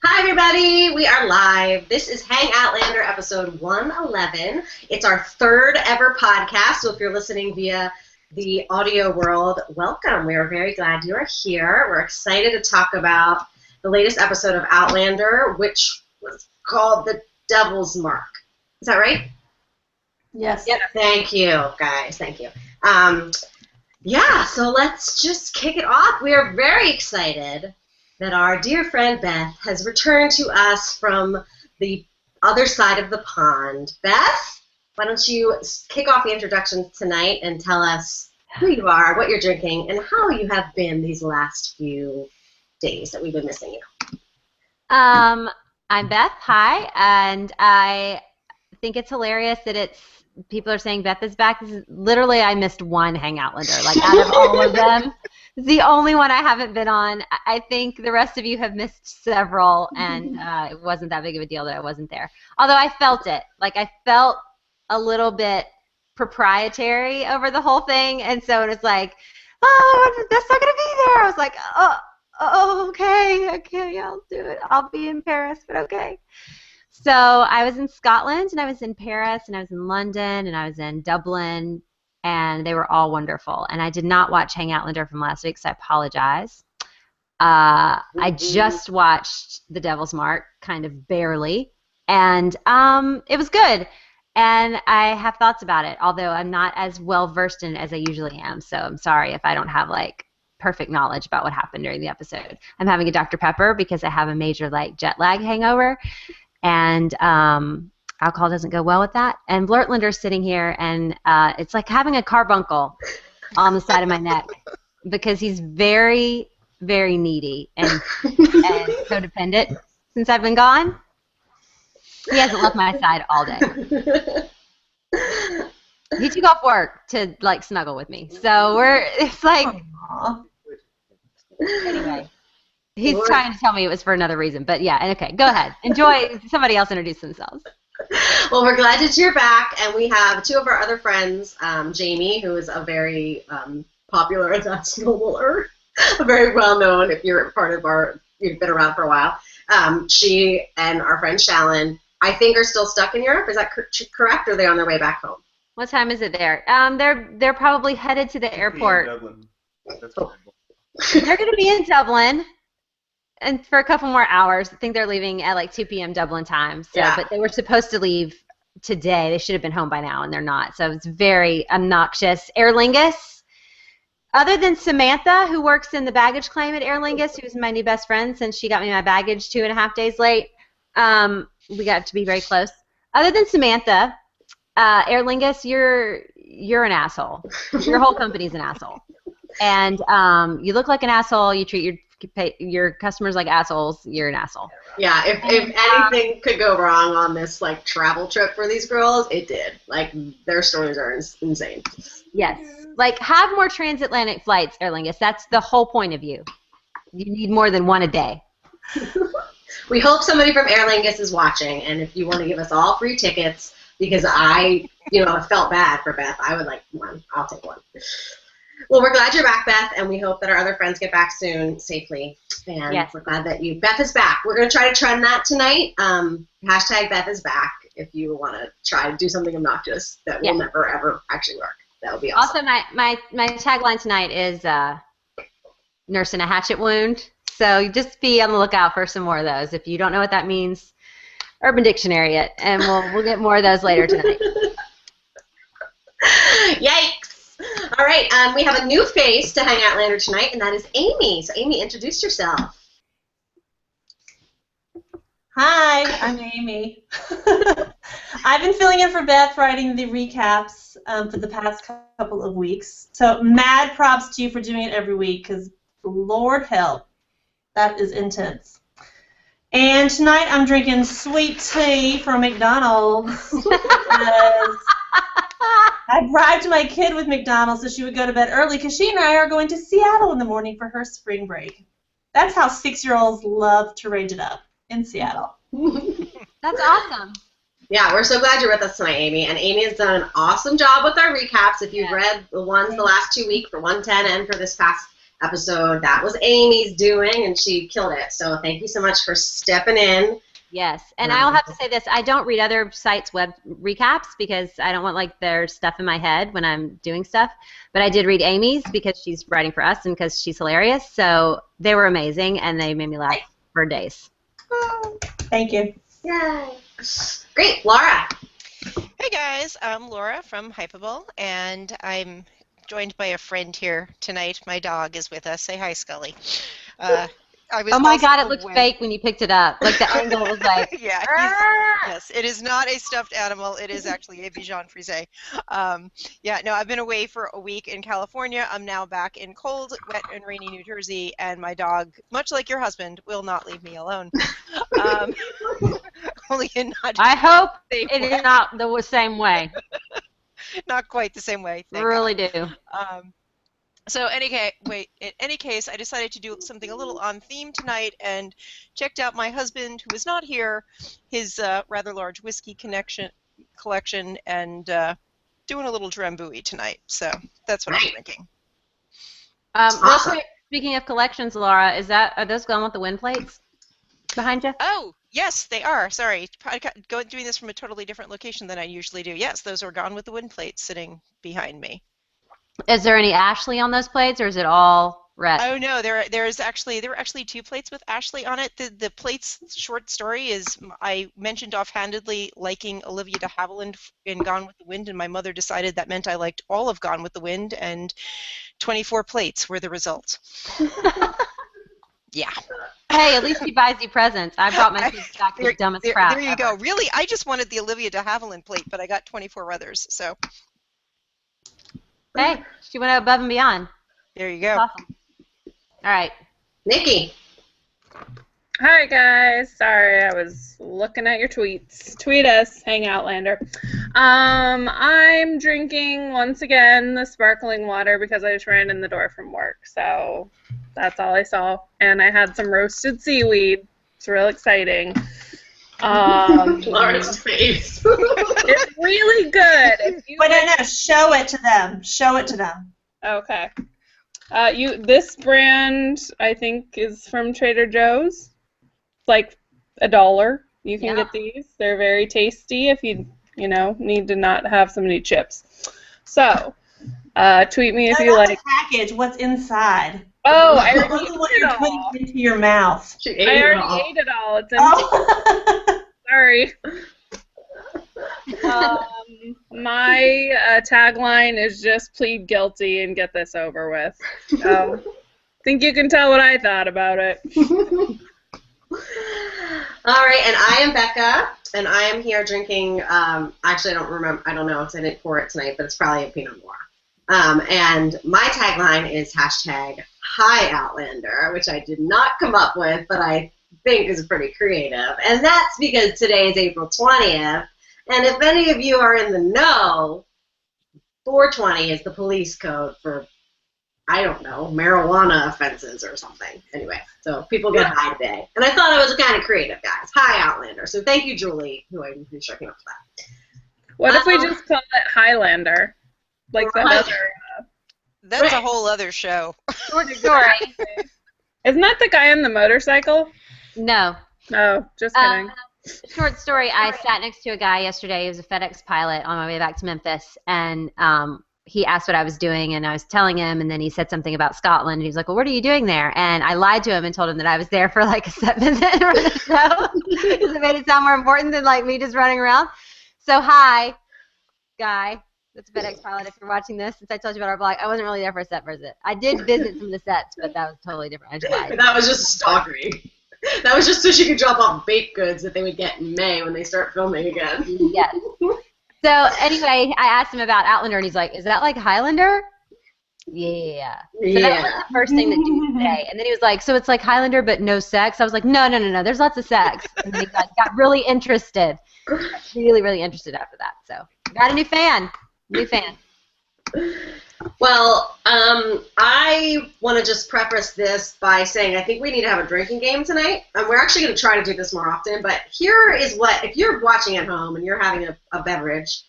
Hi, everybody. We are live. This is Hang Outlander episode 111. It's our third ever podcast, so if you're listening via the audio world, welcome. We are very glad you are here. We're excited to talk about the latest episode of Outlander, which was called The Devil's Mark. Is that right? Yes. Yep. Thank you, guys. Thank you. So let's just kick it off. We are very excited that our dear friend Beth has returned to us from the other side of the pond. Beth, why don't you kick off the introductions tonight and tell us who you are, what you're drinking, and how you have been these last few days that we've been missing you. I'm Beth. Hi, and I think it's hilarious that people are saying Beth is back. Literally, I missed one Hang Outlander. Like, out of all of them, it's the only one I haven't been on. I think the rest of you have missed several, and it wasn't that big of a deal that I wasn't there. Although I felt it. Like, I felt a little bit proprietary over the whole thing, and so it was like, oh, Beth's not going to be there. I was like, oh, okay, I'll do it. I'll be in Paris, but okay. So I was in Scotland, and I was in Paris, and I was in London, and I was in Dublin, and they were all wonderful. And I did not watch Hang Outlander from last week, so I apologize. I just watched The Devil's Mark, kind of barely, and it was good. And I have thoughts about it, although I'm not as well versed in it as I usually am, so I'm sorry if I don't have, like, perfect knowledge about what happened during the episode. I'm having a Dr. Pepper because I have a major, like, jet lag hangover. And alcohol doesn't go well with that. And Blurtlander's sitting here, and it's like having a carbuncle on the side of my neck because he's very, very needy and codependent since I've been gone. He hasn't left my side all day. He took off work to, like, snuggle with me. So it's like, aww. Anyway. He's trying to tell me it was for another reason, but yeah, and okay, go ahead. Enjoy. Somebody else introduce themselves. Well, we're glad that you're back, and we have two of our other friends, Jamie, who is a very popular, and that's normal, very well-known, if you're part of you've been around for a while. She and our friend Shallon, I think, are still stuck in Europe. Is that correct, or are they on their way back home? What time is it there? They're probably headed to the airport. Dublin. That's They're going to be in Dublin. And for a couple more hours. I think they're leaving at like 2 p.m. Dublin time. So, yeah. But they were supposed to leave today. They should have been home by now, and they're not. So it's very obnoxious. Aer Lingus, other than Samantha, who works in the baggage claim at Aer Lingus, who's my new best friend since she got me my baggage 2.5 days late, we got to be very close. Other than Samantha, Aer Lingus, you're an asshole. Your whole company's an asshole. And you look like an asshole. You treat your customers like assholes. You're an asshole. Yeah, if anything could go wrong on this, like, travel trip for these girls, it did. Like, their stories are insane. Yes. Like, have more transatlantic flights, Aer Lingus. That's the whole point of you. You need more than one a day. We hope somebody from Aer Lingus is watching, and if you want to give us all free tickets, because I felt bad for Beth, I would like one. I'll take one. Well, we're glad you're back, Beth, and we hope that our other friends get back soon safely. And yes. We're glad that Beth is back. We're going to try to trend that tonight. Hashtag Beth is back if you want to try to do something obnoxious that will never, ever actually work. That would be awesome. Also, my tagline tonight is nursing a hatchet wound. So just be on the lookout for some more of those. If you don't know what that means, Urban Dictionary it, and we'll get more of those later tonight. Yikes. All right, we have a new face to Hang Outlander tonight, and that is Amy. So, Amy, introduce yourself. Hi, I'm Amy. I've been filling in for Beth, writing the recaps for the past couple of weeks. So, mad props to you for doing it every week, because Lord help, that is intense. And tonight I'm drinking sweet tea from McDonald's because I bribed my kid with McDonald's so she would go to bed early because she and I are going to Seattle in the morning for her spring break. That's how 6-year-olds love to rage it up in Seattle. That's awesome. Yeah, we're so glad you're with us tonight, Amy. And Amy has done an awesome job with our recaps. If you've read the ones the last 2 weeks for 110 and for this past episode. That was Amy's doing, and she killed it. So thank you so much for stepping in. Yes, and I'll have to say this. I don't read other sites' web recaps because I don't want like their stuff in my head when I'm doing stuff. But I did read Amy's because she's writing for us and because she's hilarious. So they were amazing, and they made me laugh for days. Oh, thank you. Yay. Great. Laura. Hey guys, I'm Laura from Hypable, and I'm joined by a friend here tonight. My dog is with us. Say hi, Scully. Oh my God, it looked fake when you picked it up. Like the angle was like. Yeah, yes, it is not a stuffed animal. It is actually a Bichon Frise. Yeah, no, I've been away for a week in California. I'm now back in cold, wet, and rainy New Jersey, and my dog, much like your husband, will not leave me alone. Only in not. I hope it is not the same way. Not quite the same way. I really do. So in any case, I decided to do something a little on theme tonight and checked out my husband, who is not here, his rather large whiskey collection, and doing a little Drambuie tonight. So that's what I'm drinking. Real quick, speaking of collections, Laura, are those Gone with the Wind plates behind you? Oh, yes, they are. Sorry, doing this from a totally different location than I usually do. Yes, those are Gone with the Wind plates sitting behind me. Is there any Ashley on those plates, or is it all red? Oh no, there were actually 2 plates with Ashley on it. The plates short story is I mentioned offhandedly liking Olivia de Havilland in Gone with the Wind, and my mother decided that meant I liked all of Gone with the Wind, and 24 plates were the result. Yeah. Hey, at least she buys you presents. I brought my kids back to the dumbest crap. There you go. Really, I just wanted the Olivia de Havilland plate, but I got 24 others. So. Hey, she went above and beyond. There you go. Awesome. All right. Nikki. Hi, guys. Sorry, I was looking at your tweets. Tweet us, Hang Outlander. I'm drinking, once again, the sparkling water because I just ran in the door from work. So that's all I saw. And I had some roasted seaweed. It's real exciting. Laura's face. It's really good. No, show it to them. Show it to them. Okay. This brand, I think, is from Trader Joe's. It's like $1. You can get these. They're very tasty if you need to not have so many chips. So, tweet me if you like. The package. What's inside? Oh, I already what you're putting into your mouth. I already ate it all. It's empty. Oh. Sorry. My tagline is just plead guilty and get this over with. So, think you can tell what I thought about it. All right, and I am Becca, and I am here drinking, actually I don't know because I didn't pour it tonight, but it's probably a Pinot Noir. And my tagline is #Hi Outlander, which I did not come up with, but I think is pretty creative. And that's because today is April 20th, and if any of you are in the know, 420 is the police code for, I don't know, marijuana offenses or something. Anyway, so people get high today. And I thought it was kind of creative, guys. Hi Outlander. So thank you, Julie, who I'm sure came up with that. What if we just call it Highlander? Like that other. That's a whole other show. Short story. Isn't that the guy on the motorcycle? No. Oh, just kidding. Short story. I sat next to a guy yesterday. He was a FedEx pilot on my way back to Memphis, and he asked what I was doing, and I was telling him, and then he said something about Scotland, and he was like, well, what are you doing there? And I lied to him and told him that I was there for like a set visit for the show because it made it sound more important than like me just running around. So hi, guy. That's a FedEx pilot. If you're watching this, since I told you about our blog, I wasn't really there for a set visit. I did visit some of the sets, but that was totally different. I just lied. That was just stalkery. That was just so she could drop off baked goods that they would get in May when they start filming again. Yes. So anyway, I asked him about Outlander, and he's like, "Is that like Highlander?" Yeah. So that was the first thing that he would say. And then he was like, "So it's like Highlander but no sex?" I was like, "No. There's lots of sex." And then he got really interested. Really, really interested after that. So got a new fan. Well, I want to just preface this by saying I think we need to have a drinking game tonight. And we're actually going to try to do this more often, but here is what, if you're watching at home and you're having a beverage,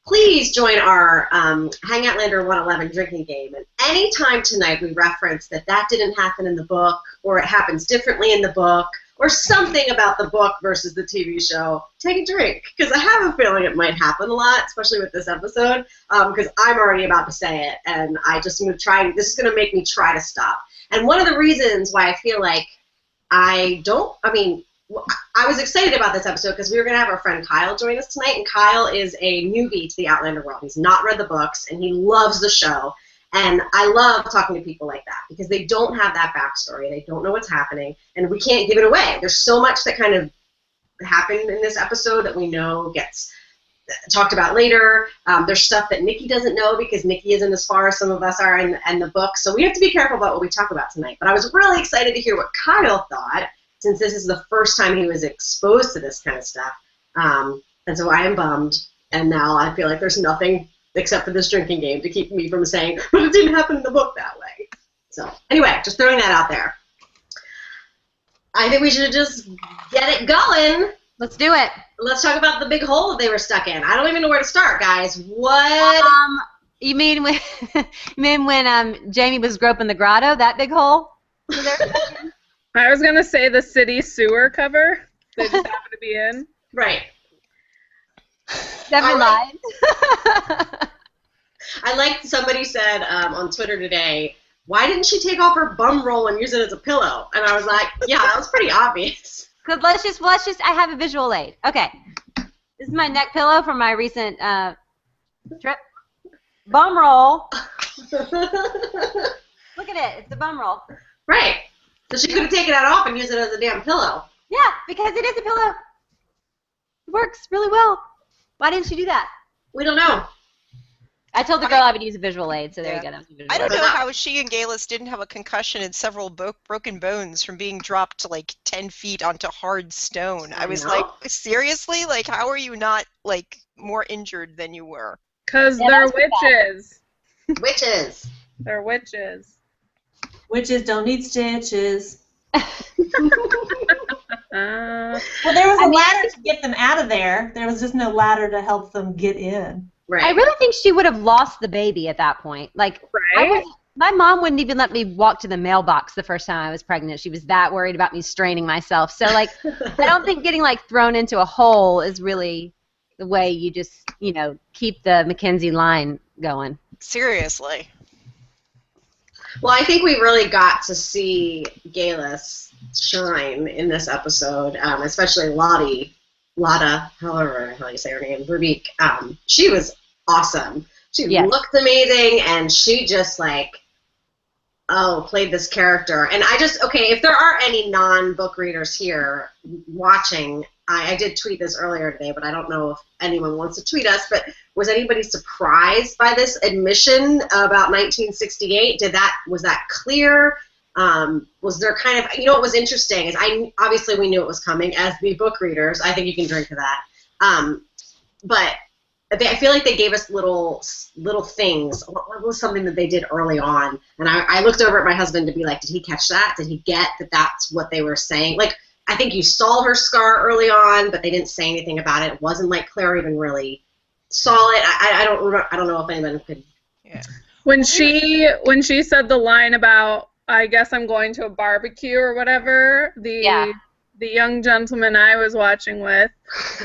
please join our Hang Outlander 111 drinking game. And anytime tonight we reference that didn't happen in the book, or it happens differently in the book, or something about the book versus the TV show, take a drink, because I have a feeling it might happen a lot, especially with this episode, because I'm already about to say it, and I just am going to try. This is going to make me try to stop. And one of the reasons why I feel like I was excited about this episode because we were going to have our friend Kyle join us tonight, and Kyle is a newbie to the Outlander world. He's not read the books, and he loves the show. And I love talking to people like that because they don't have that backstory. They don't know what's happening, and we can't give it away. There's so much that kind of happened in this episode that we know gets talked about later. There's stuff that Nikki doesn't know because Nikki isn't as far as some of us are in the book. So we have to be careful about what we talk about tonight. But I was really excited to hear what Kyle thought, since this is the first time he was exposed to this kind of stuff. And so I am bummed, and now I feel like there's nothing except for this drinking game to keep me from saying, but it didn't happen in the book that way. So anyway, just throwing that out there. I think we should just get it going. Let's do it. Let's talk about the big hole that they were stuck in. I don't even know where to start, guys. What? You mean when Jamie was groping the grotto, that big hole? I was going to say the city sewer cover. They just happen to be in. Right. Never mind. I like somebody said on Twitter today, why didn't she take off her bum roll and use it as a pillow? And I was like, yeah, that was pretty obvious. Good. Let's just. I have a visual aid. Okay. This is my neck pillow from my recent trip. Bum roll. Look at it. It's a bum roll. Right. So she could have taken that off and used it as a damn pillow. Yeah, because it is a pillow. It works really well. Why didn't she do that? We don't know. I told the girl I would use a visual aid, so there you go. That was a visual I don't aid. know how she and Galis didn't have a concussion and several broken bones from being dropped to like 10 feet onto hard stone. I was like, seriously? Like, how are you not like more injured than you were? Because they're witches. Witches. They're witches. Witches don't need stitches. Uh, Well, there was a ladder to get them out of there. There was just no ladder to help them get in. Right. I really think she would have lost the baby at that point. Like, right? my mom wouldn't even let me walk to the mailbox the first time I was pregnant. She was that worried about me straining myself. So, like, I don't think getting, like, thrown into a hole is really the way you just, keep the Mackenzie line going. Seriously. Well, I think we really got to see Galis shine in this episode, especially Lotta, however the hell you say her name, Verbeek. She was awesome. She looked amazing, and she just, played this character. And if there are any non-book readers here watching, I did tweet this earlier today, but I don't know if anyone wants to tweet us, but was anybody surprised by this admission about 1968? Was that clear? Was there kind of, what was interesting is obviously we knew it was coming as the book readers. I think you can drink to that. But I feel like they gave us little things. What was something that they did early on? And I looked over at my husband to be like, did he catch that? Did he get that that's what they were saying? Like, I think you saw her scar early on, but they didn't say anything about it. It wasn't like Claire even really saw it. I don't know if anyone could. Yeah. When she said the line about, I guess I'm going to a barbecue or whatever, the young gentleman I was watching with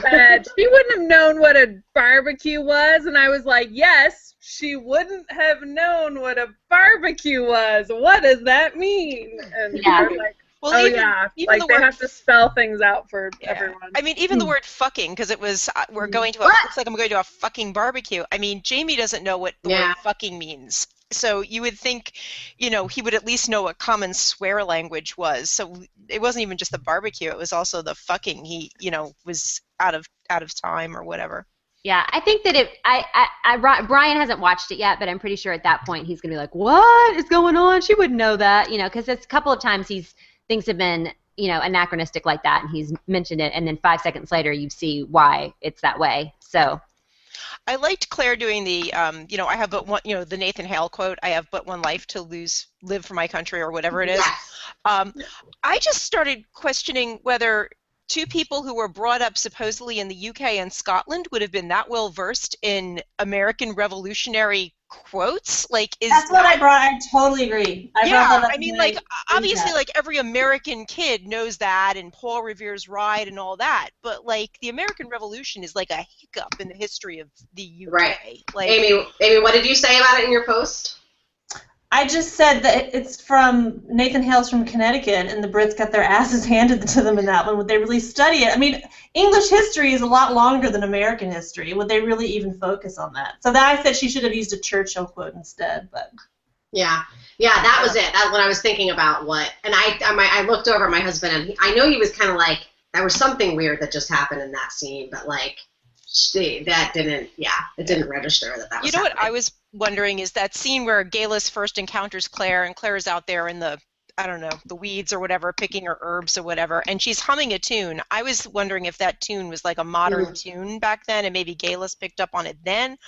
said she wouldn't have known what a barbecue was, and I was like, yes, she wouldn't have known what a barbecue was. What does that mean? And I was like, well, even like they have to spell things out for everyone. I mean, even the word fucking, because it was, looks like I'm going to a fucking barbecue. I mean, Jamie doesn't know what the word fucking means. So you would think, he would at least know what common swear language was. So it wasn't even just the barbecue; it was also the fucking. He, was out of time or whatever. Yeah, I think that Brian hasn't watched it yet, but I'm pretty sure at that point he's gonna be like, "What is going on?" She wouldn't know that, because it's a couple of times things have been, anachronistic like that, and he's mentioned it, and then 5 seconds later you see why it's that way. So. I liked Claire doing the, I have but one, the Nathan Hale quote, I have but one life to live for my country or whatever it is. Yes. I just started questioning whether two people who were brought up supposedly in the UK and Scotland would have been that well versed in American Revolutionary quotes. Like, That's what I brought. I totally agree. I mean, like, obviously, like, every American kid knows that, and Paul Revere's Ride and all that, but, like, the American Revolution is like a hiccup in the history of the UK. Right. Like, Amy, what did you say about it in your post? I just said that it's from Nathan Hale's from Connecticut, and the Brits got their asses handed to them in that one. Would they really study it? I mean, English history is a lot longer than American history. Would they really even focus on that? So that I said she should have used a Churchill quote instead. But yeah, that was it. That's what I was thinking about. And I looked over at my husband, and I know he was kind of like, there was something weird that just happened in that scene, but like, that didn't, it didn't register that was you know happening. what I was wondering is that scene where Galis first encounters Claire, and Claire's out there in the, I don't know, the weeds or whatever, picking her herbs or whatever, and she's humming a tune. I was wondering if that tune was like a modern tune back then, and maybe Galis picked up on it then.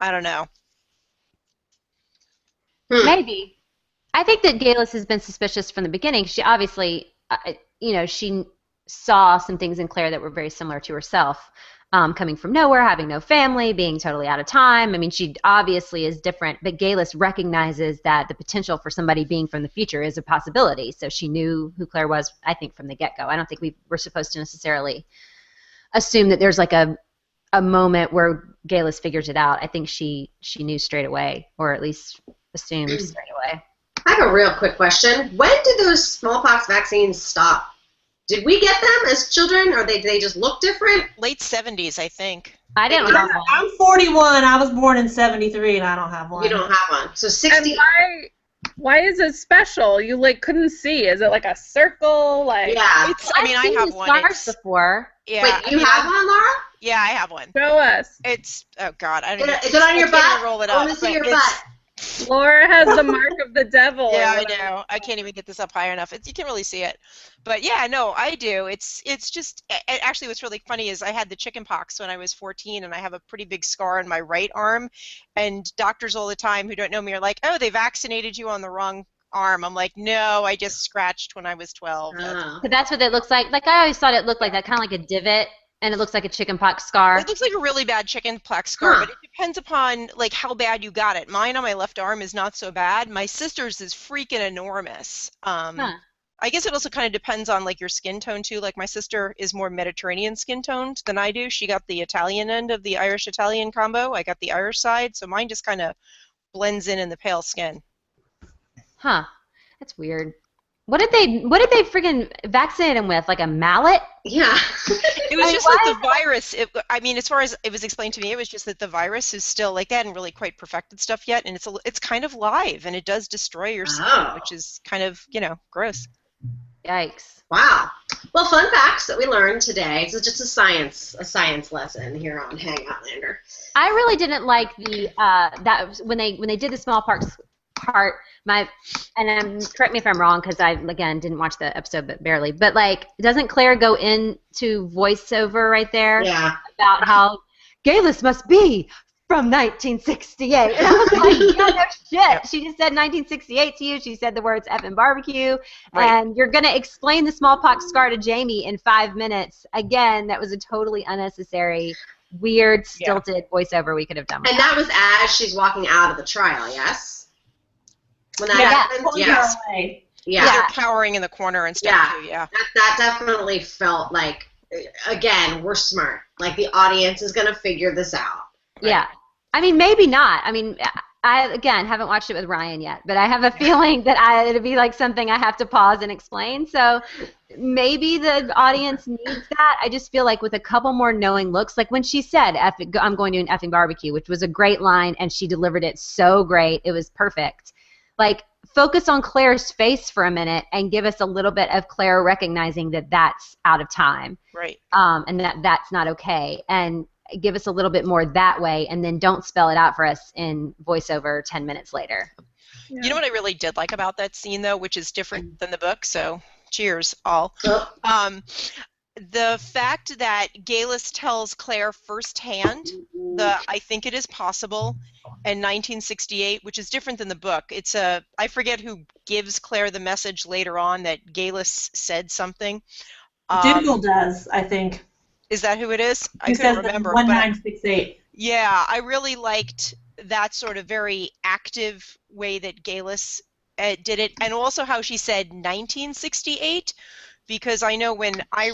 I don't know. Maybe. I think that Galis has been suspicious from the beginning. She obviously, she saw some things in Claire that were very similar to herself. Coming from nowhere, having no family, being totally out of time. I mean, she obviously is different, but Galis recognizes that the potential for somebody being from the future is a possibility. So she knew who Claire was, I think, from the get-go. I don't think we were supposed to necessarily assume that there's like a moment where Galis figures it out. I think she knew straight away, or at least assumed straight away. I have a real quick question. When did those smallpox vaccines stop? Did we get them as children, or they just look different? Late 70s, I think. I didn't have one. I'm 41. I was born in 73, and I don't have one. You don't have one. So 60. And why is it special? You like couldn't see. Is it like a circle? Like Yeah. I have one. Scars before. Yeah. Wait, you have one, Laura? Yeah, I have one. Show us. It's, oh God, I don't know. Is it on your butt? Roll it I up. want to see your butt. Laura has the mark of the devil. Yeah, I know. I can't even get this up high enough. You can't really see it. But yeah, no, I do. It's just, actually what's really funny is I had the chicken pox when I was 14, and I have a pretty big scar on my right arm, and doctors all the time who don't know me are like, oh, they vaccinated you on the wrong arm. I'm like, no, I just scratched when I was 12. But that's what it looks like. Like, I always thought it looked like that, kind of like a divot. And it looks like a chickenpox scar. It looks like a really bad chickenpox scar, but it depends upon like how bad you got it. Mine on my left arm is not so bad. My sister's is freaking enormous. I guess it also kind of depends on like your skin tone too. Like my sister is more Mediterranean skin toned than I do. She got the Italian end of the Irish-Italian combo. I got the Irish side, so mine just kind of blends in the pale skin. Huh. That's weird. What did they freaking vaccinate him with? Like a mallet? Yeah. It was just that the virus, as far as it was explained to me, it was just that the virus is still, like, they hadn't really quite perfected stuff yet, and it's kind of live, and it does destroy your skin, which is kind of, gross. Yikes. Wow. Well, fun facts that we learned today. It's just a science lesson here on Hang Outlander. I really didn't like the that when they did the smallpox part, correct me if I'm wrong, because I again didn't watch the episode but barely, but like, doesn't Claire go into voiceover right there about how Galis must be from 1968? And I was like, yeah, no shit. She just said 1968 to you. She said the words effing barbecue, and you're gonna explain the smallpox scar to Jamie in 5 minutes. Again, that was a totally unnecessary, weird, stilted voiceover we could have done. And that was as she's walking out of the trial, yes? When that happens, yes. Yeah. They're cowering in the corner and stuff too, That definitely felt like, again, we're smart. Like, the audience is going to figure this out. Right? Yeah. I mean, maybe not. I mean, I, again, haven't watched it with Ryan yet, but I have a feeling that it'll be like something I have to pause and explain. So maybe the audience needs that. I just feel like with a couple more knowing looks, like when she said, I'm going to an effing barbecue, which was a great line, and she delivered it so great. It was perfect. Like, focus on Claire's face for a minute and give us a little bit of Claire recognizing that that's out of time. Right. And that's not okay. And give us a little bit more that way, and then don't spell it out for us in voiceover 10 minutes later. Yeah. You know what I really did like about that scene, though, which is different than the book, so cheers, all. The fact that Galis tells Claire firsthand I think it is possible in 1968, which is different than the book. It's I forget who gives Claire the message later on that Galis said something, Dougal does, I think. Is that who it is? I He couldn't says remember. 1968. Yeah, I really liked that sort of very active way that Galis did it, and also how she said 1968, because I know when I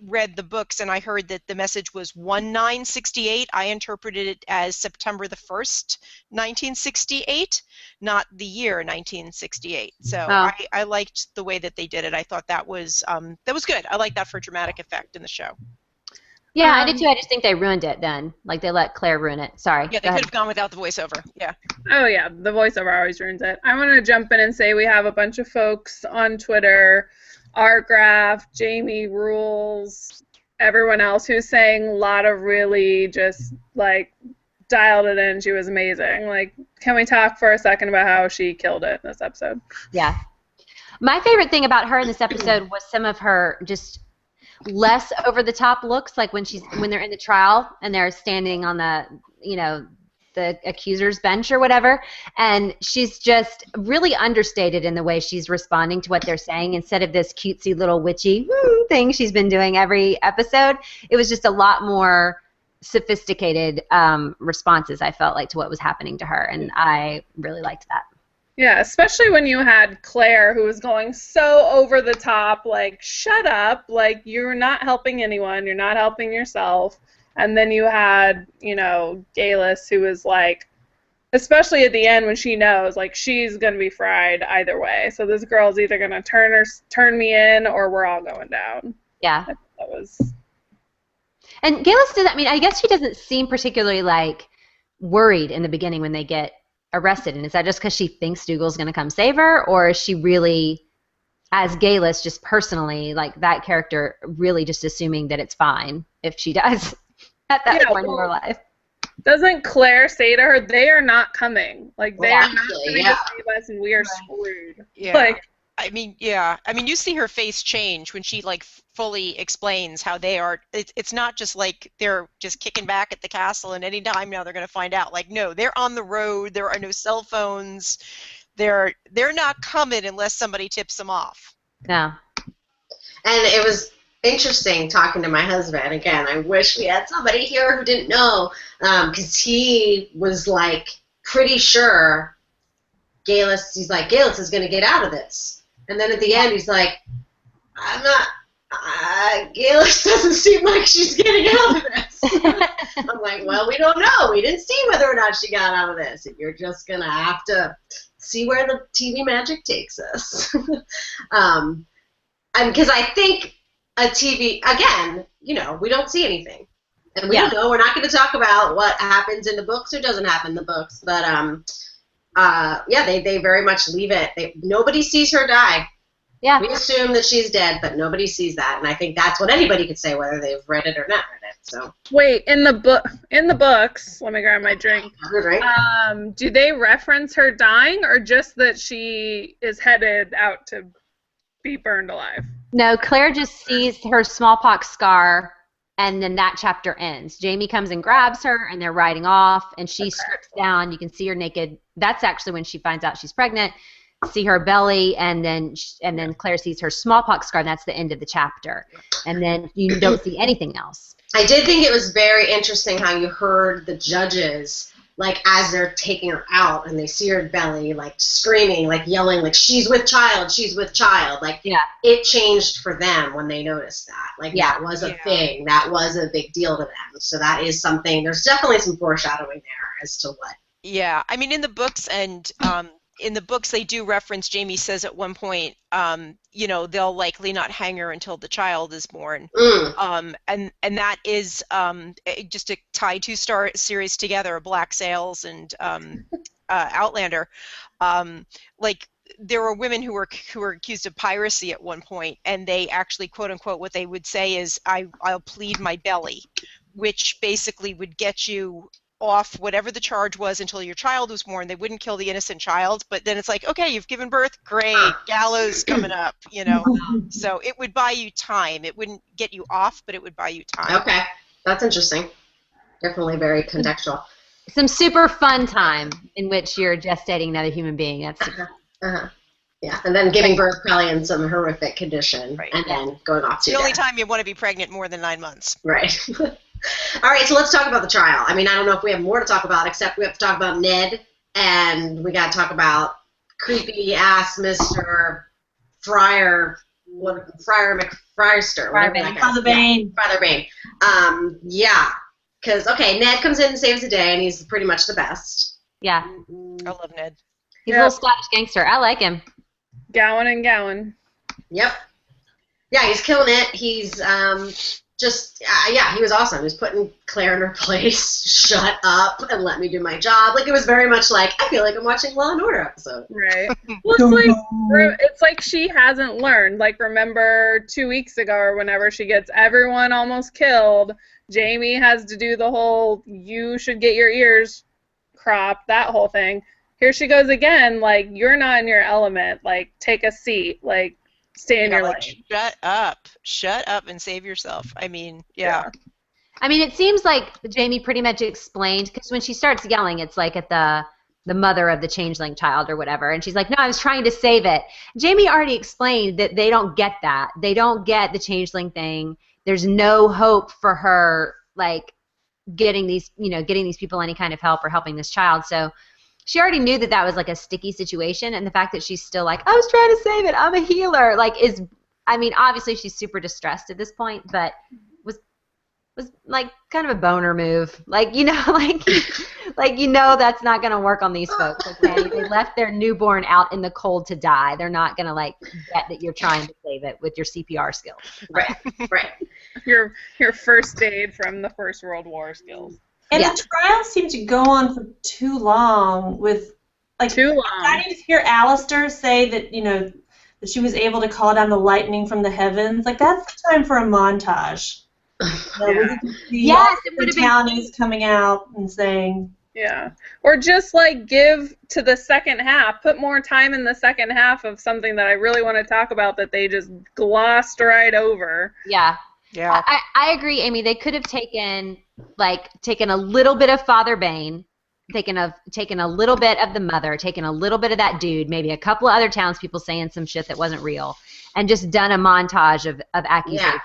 read the books and I heard that the message was 1968, I interpreted it as September the 1st, 1968, not the year 1968. So I liked the way that they did it. I thought that was good. I like that for dramatic effect in the show. Yeah, I did too. I just think they ruined it then. Like they let Claire ruin it. Sorry. Yeah, they could have gone without the voiceover. Yeah. Oh yeah, the voiceover always ruins it. I want to jump in and say we have a bunch of folks on Twitter, Artgraph, Jamie Rules, everyone else who's saying Lotta really just like dialed it in. She was amazing. Like, can we talk for a second about how she killed it in this episode? Yeah. My favorite thing about her in this episode was some of her just less over the top looks, like when they're in the trial and they're standing on the the accuser's bench or whatever, and she's just really understated in the way she's responding to what they're saying instead of this cutesy little witchy thing she's been doing every episode. It was just a lot more sophisticated responses, I felt like, to what was happening to her, and I really liked that. Yeah, especially when you had Claire, who was going so over the top, like, shut up, like, you're not helping anyone, you're not helping yourself. And then you had, Galis, who was like, especially at the end when she knows, like, she's going to be fried either way. So this girl's either going to turn me in or we're all going down. Yeah. That was... And Galis did, I mean, I guess she doesn't seem particularly, like, worried in the beginning when they get arrested, and is that just because she thinks Dougal's going to come save her, or is she really, as Galis, just personally, like that character, really just assuming that it's fine if she dies at that point in her life? Doesn't Claire say to her, they are not coming, like they are not going to save us and we are screwed? Yeah. Like, I mean, you see her face change when she like fully explains how they are. It's not just like they're just kicking back at the castle and any time now they're going to find out. Like, no, they're on the road. There are no cell phones. They're not coming unless somebody tips them off. Yeah. And it was interesting talking to my husband. Again, I wish we had somebody here who didn't know, because he was like pretty sure Galis is going to get out of this. And then at the end, he's like, I'm not, Galis doesn't seem like she's getting out of this. I'm like, well, we don't know. We didn't see whether or not she got out of this. You're just going to have to see where the TV magic takes us. And because I think a TV, again, we don't see anything. And we don't know. We're not going to talk about what happens in the books or doesn't happen in the books. But, they very much leave it. Nobody sees her die. Yeah. We assume that she's dead, but nobody sees that, and I think that's what anybody could say, whether they've read it or not read it. So. Wait, in the books, let me grab my drink. Do they reference her dying, or just that she is headed out to be burned alive? No, Claire just sees her smallpox scar, and then that chapter ends. Jamie comes and grabs her, and they're riding off, and she strips down. You can see her naked. That's actually when she finds out she's pregnant. See her belly, and then Claire sees her smallpox scar, and that's the end of the chapter. And then you don't see anything else. I did think it was very interesting how you heard the judges, like, as they're taking her out, and they see her belly, like, screaming, like, yelling, like, she's with child, she's with child. Like, it changed for them when they noticed that. Like, that was a thing. That was a big deal to them. So that is something, there's definitely some foreshadowing there as to what. Yeah, I mean, in the books they do reference, Jamie says at one point, they'll likely not hang her until the child is born. And that is just to tie two series together, Black Sails and Outlander. Like, there were women who were accused of piracy at one point, and they actually, quote unquote, what they would say is, I'll plead my belly, which basically would get you off whatever the charge was until your child was born. They wouldn't kill the innocent child, but then it's like, okay, you've given birth, great, gallows coming up, So it would buy you time. It wouldn't get you off, but it would buy you time. Okay, that's interesting. Definitely very contextual. Some super fun time in which you're gestating another human being. That's Yeah, and then giving birth probably in some horrific condition, Right. and then going off to The only death. time you want to be pregnant more than 9 months. Right. All right, so let's talk about the trial. I mean, I don't know if we have more to talk about, except we have to talk about Ned, and we got to talk about creepy-ass Mr. Friar McFriarster. Friar Bane. Father Bane. Father Bane. Yeah, because, okay, Ned comes in and saves the day, and he's pretty much the best. Yeah. I love Ned. He's a little Scottish gangster. I like him. Gowan and Gowan. Yep. Yeah, he's killing it. He's he was awesome. He was putting Claire in her place. Shut up and let me do my job. Like, it was very much like, I feel like I'm watching Law and Order episode. Right. Well, it's like she hasn't learned. Like, remember 2 weeks ago or whenever she gets everyone almost killed, Jamie has to do the whole, you should get your ears cropped, that whole thing. Here she goes again, like, you're not in your element. Like, take a seat. Like, stay in your lane. Shut up and save yourself. I mean, yeah. I mean, it seems like Jamie pretty much explained, because when she starts yelling, it's like at the mother of the changeling child or whatever, and she's like, no, I was trying to save it. Jamie already explained that they don't get that. They don't get the changeling thing. There's no hope for her, like, getting these people any kind of help or helping this child. So she already knew that that was like a sticky situation, and the fact that she's still like, I was trying to save it, I'm a healer, like, I mean, obviously she's super distressed at this point, but was like kind of a boner move. Like, you know, like you know that's not going to work on these folks, okay? They left their newborn out in the cold to die. They're not going to, like, bet that you're trying to save it with your CPR skills. Right, right. Your first aid from the First World War skills. And the trial seemed to go on for too long with, like, Too long. I need to hear Alistair say that, you know, that she was able to call down the lightning from the heavens. Like, that's the time for a montage. Yes, it would have been townies coming out and saying. Yeah. Or just, like, give to the second half. Put more time in the second half of something that I really want to talk about that they just glossed right over. Yeah. Yeah. I agree, Amy. They could have taken a little bit of Father Bane, taken a little bit of the mother, taken a little bit of that dude, maybe a couple of other townspeople saying some shit that wasn't real, and just done a montage of accusations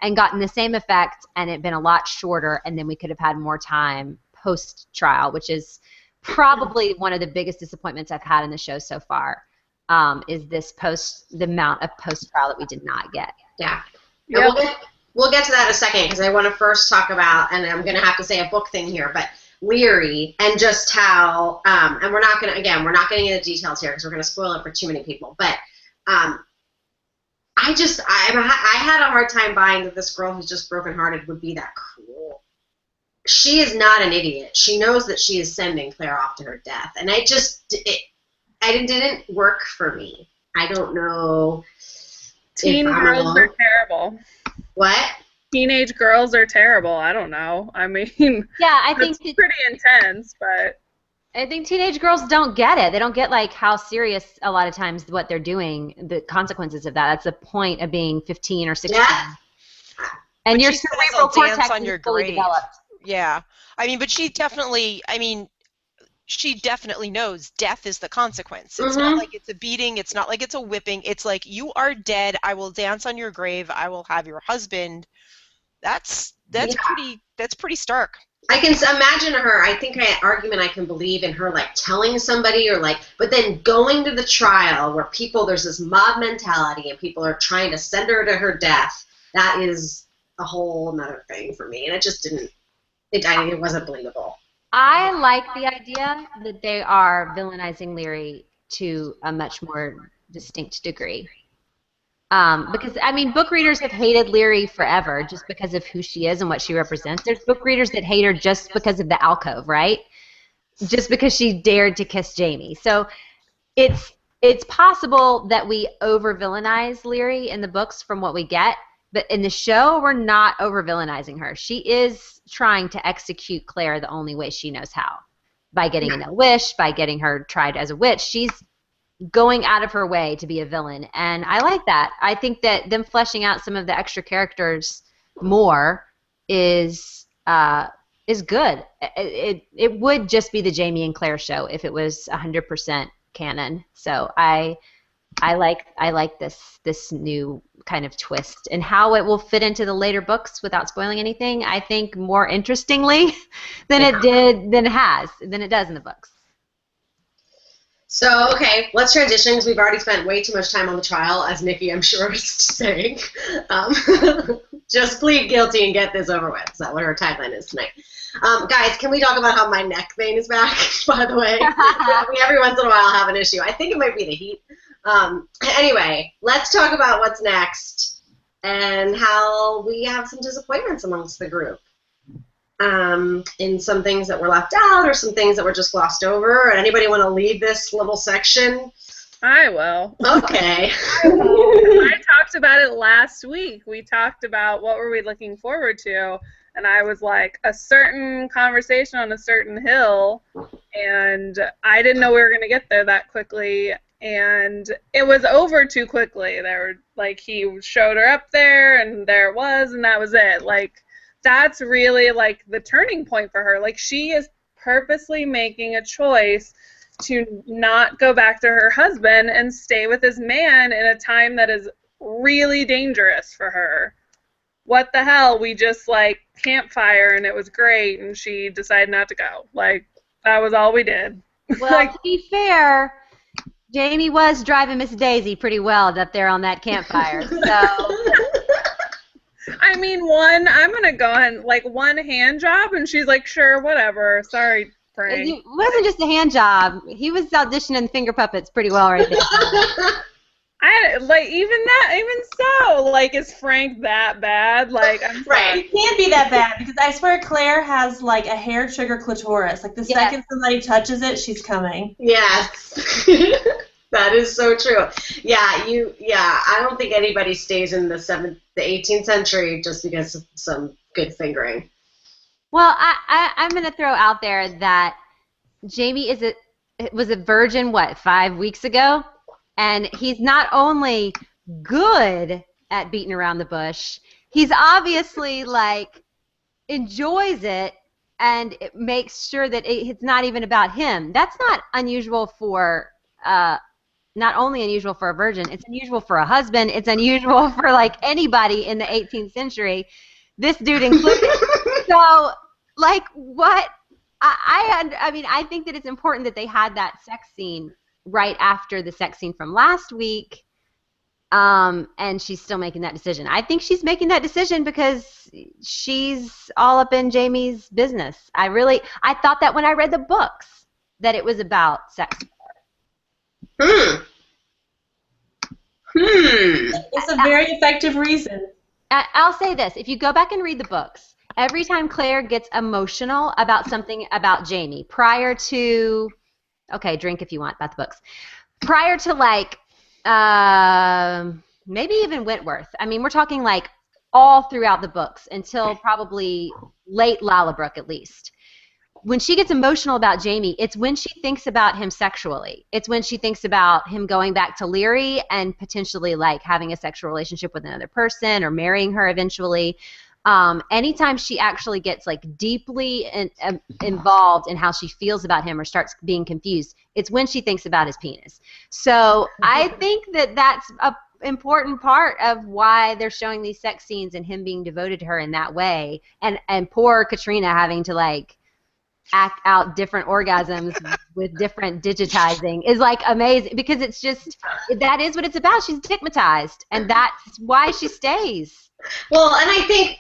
and gotten the same effect, and it been a lot shorter, and then we could have had more time post-trial, which is probably one of the biggest disappointments I've had in the show so far, is the amount of post-trial that we did not get. Yeah. Yep. We'll get to that in a second, because I want to first talk about, and I'm going to have to say a book thing here, but Leary, and just how, and we're not getting into the details here because we're going to spoil it for too many people, but I had a hard time buying that this girl who's just brokenhearted would be that cruel. She is not an idiot. She knows that she is sending Claire off to her death, and it didn't work for me. I don't know. Teen girls are terrible. What? Teenage girls are terrible. I don't know. I mean, yeah, I think it's pretty intense, but I think teenage girls don't get it. They don't get, like, how serious a lot of times what they're doing, the consequences of that. That's the point of being 15 or 16. Yeah. And But your she says cerebral I'll dance cortex on is your fully grave. developed. Yeah. I mean, but she definitely knows death is the consequence. It's not like it's a beating. It's not like it's a whipping. It's like, you are dead. I will dance on your grave. I will have your husband. That's pretty stark. I can imagine her. I think I can believe in her, like, telling somebody, or, like, but then going to the trial where there's this mob mentality and people are trying to send her to her death. That is a whole nother thing for me, and it just didn't. It wasn't believable. I like the idea that they are villainizing Leary to a much more distinct degree. Because, I mean, book readers have hated Leary forever just because of who she is and what she represents. There's book readers that hate her just because of the alcove, right? Just because she dared to kiss Jamie. So it's possible that we over-villainize Leary in the books from what we get, but in the show, we're not over-villainizing her. She is trying to execute Claire the only way she knows how, by getting a wish, by getting her tried as a witch. She's going out of her way to be a villain, and I like that. I think that them fleshing out some of the extra characters more is good. It would just be the Jamie and Claire show if it was 100% canon. So I I like this new kind of twist, and how it will fit into the later books without spoiling anything. I think more interestingly than it does in the books. So, okay, let's transition because we've already spent way too much time on the trial, as Nikki, I'm sure, was saying. Um, just plead guilty and get this over with. Is that what her tagline is tonight? Guys, can we talk about how my neck vein is back, by the way? We every once in a while have an issue. I think it might be the heat. Anyway, let's talk about what's next and how we have some disappointments amongst the group. In some things that were left out or some things that were just glossed over. And anybody want to lead this little section? I will. Okay. I talked about it last week. We talked about what were we looking forward to, and I was like, a certain conversation on a certain hill, and I didn't know we were going to get there that quickly, and it was over too quickly. He showed her up there, and there it was, and that was it. That's really the turning point for her. She is purposely making a choice to not go back to her husband and stay with his man in a time that is really dangerous for her. What the hell? We just campfire and it was great, and she decided not to go. That was all we did. Well, to be fair, Jamie was driving Miss Daisy pretty well up there on that campfire. So I mean, I'm going to go ahead, one hand job, and she's like, sure, whatever. Sorry, Frank. it wasn't just a hand job. He was auditioning finger puppets pretty well right there. Even so, is Frank that bad? I'm sorry. It can't be that bad, because I swear Claire has, a hair trigger clitoris. The second somebody touches it, she's coming. Yes. That is so true. Yeah, I don't think anybody stays in the 18th century just because of some good fingering. Well, I'm going to throw out there that Jamie was a virgin, 5 weeks ago? And he's not only good at beating around the bush, he's obviously, enjoys it, and it makes sure that it's not even about him. That's not unusual for... not only unusual for a virgin, it's unusual for a husband, it's unusual for anybody in the 18th century, this dude included. So what I think that it's important that they had that sex scene right after the sex scene from last week, and she's still making that decision. I think she's making that decision because she's all up in Jamie's business. I thought that when I read the books that it was about sex. It's a very effective reason. I'll say this. If you go back and read the books, every time Claire gets emotional about something about Jamie, prior to, okay, drink if you want about the books, prior to maybe even Wentworth. I mean, we're talking all throughout the books until probably late Lalabrook at least. When she gets emotional about Jamie, it's when she thinks about him sexually. It's when she thinks about him going back to Leary and potentially having a sexual relationship with another person or marrying her eventually. Anytime she actually gets deeply involved in how she feels about him or starts being confused, it's when she thinks about his penis. So I think that that's a important part of why they're showing these sex scenes and him being devoted to her in that way, and poor Katrina having to act out different orgasms with different digitizing is amazing, because it's just, that is what it's about. She's stigmatized, and that's why she stays. Well, and I think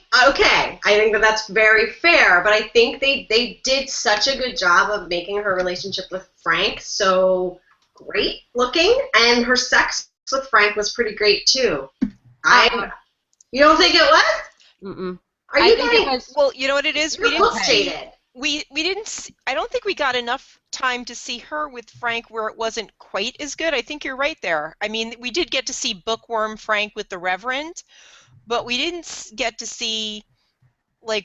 that's very fair, but I think they did such a good job of making her relationship with Frank so great looking, and her sex with Frank was pretty great too. You don't think it was? Mm-mm. Are you kidding? Well, you know what it is? We didn't. We didn't. I don't think we got enough time to see her with Frank where it wasn't quite as good. I think you're right there. I mean, we did get to see Bookworm Frank with the Reverend, but we didn't get to see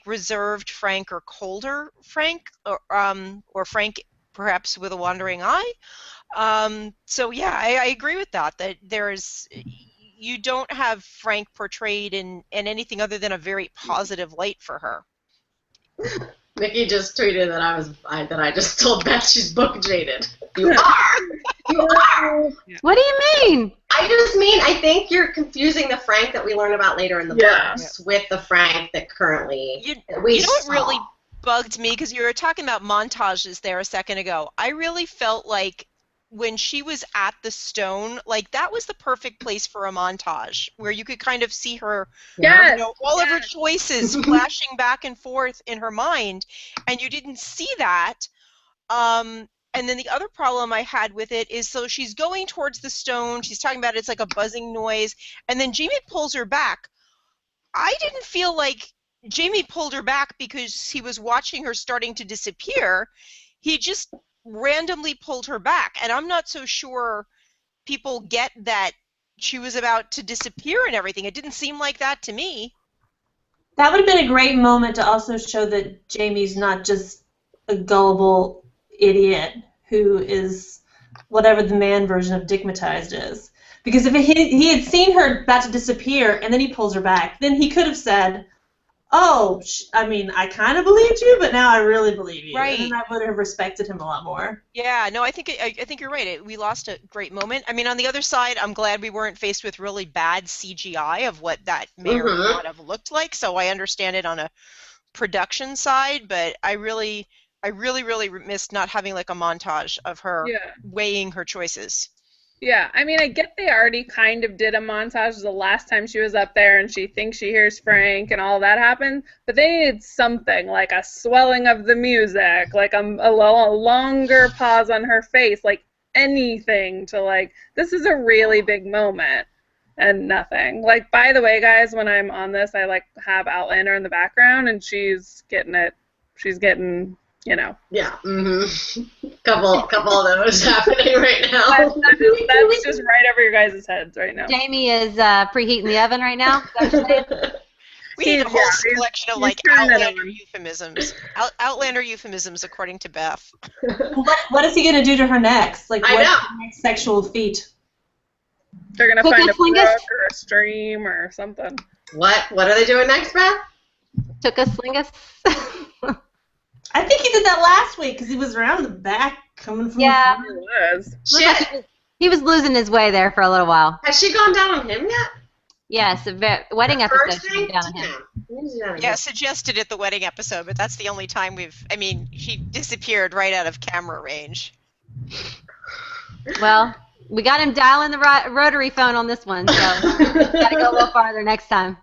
reserved Frank or colder Frank, or Frank perhaps with a wandering eye. So yeah, I agree with that. That you don't have Frank portrayed in anything other than a very positive light for her. Nikki just tweeted that I just told Beth she's book jaded. You are. You are. What do you mean? I think you're confusing the Frank that we learn about later in the books with the Frank that currently we know what saw. really bugged me, because you were talking about montages there a second ago. I really felt like when she was at the stone, like that was the perfect place for a montage where you could kind of see her, all of her choices flashing back and forth in her mind, and you didn't see that. And then the other problem I had with it is, so she's going towards the stone, she's talking about it's like a buzzing noise, and then Jamie pulls her back. I didn't feel like Jamie pulled her back because he was watching her starting to disappear. He just randomly pulled her back, and I'm not so sure people get that she was about to disappear and everything. It didn't seem like that to me. That would have been a great moment to also show that Jamie's not just a gullible idiot who is whatever the man version of digmatized is. Because if he had seen her about to disappear and then he pulls her back, then he could have said, oh, I kind of believed you, but now I really believe you. Right. And then I would have respected him a lot more. Yeah, no, I think you're right. We lost a great moment. I mean, on the other side, I'm glad we weren't faced with really bad CGI of what that may or may not have looked like, so I understand it on a production side, but I really missed not having like a montage of her weighing her choices. Yeah, I mean, I get they already kind of did a montage the last time she was up there and she thinks she hears Frank and all that happened, but they needed something, like a swelling of the music, like a longer pause on her face, like anything to like, this is a really big moment, and nothing. Like, by the way, guys, when I'm on this, I like have Outlander in the background and she's getting it. She's getting... Yeah. Couple of those happening right now. That's just right over your guys' heads right now. Jamie is preheating the oven right now. We need a whole collection of like Outlander euphemisms. Outlander euphemisms, according to Beth. What is he going to do to her next? Like, what's the next sexual feat? They're going to find a brook or a stream or something. What are they doing next, Beth? Took a slingus. I think he did that last week because he was around the back coming from the front. Shit. He was losing his way there for a little while. Has she gone down on him yet? Yes, the wedding episode she went down on him. Yeah, suggested at the wedding episode, but that's the only time he disappeared right out of camera range. Well, we got him dialing the rotary phone on this one, so gotta go a little farther next time.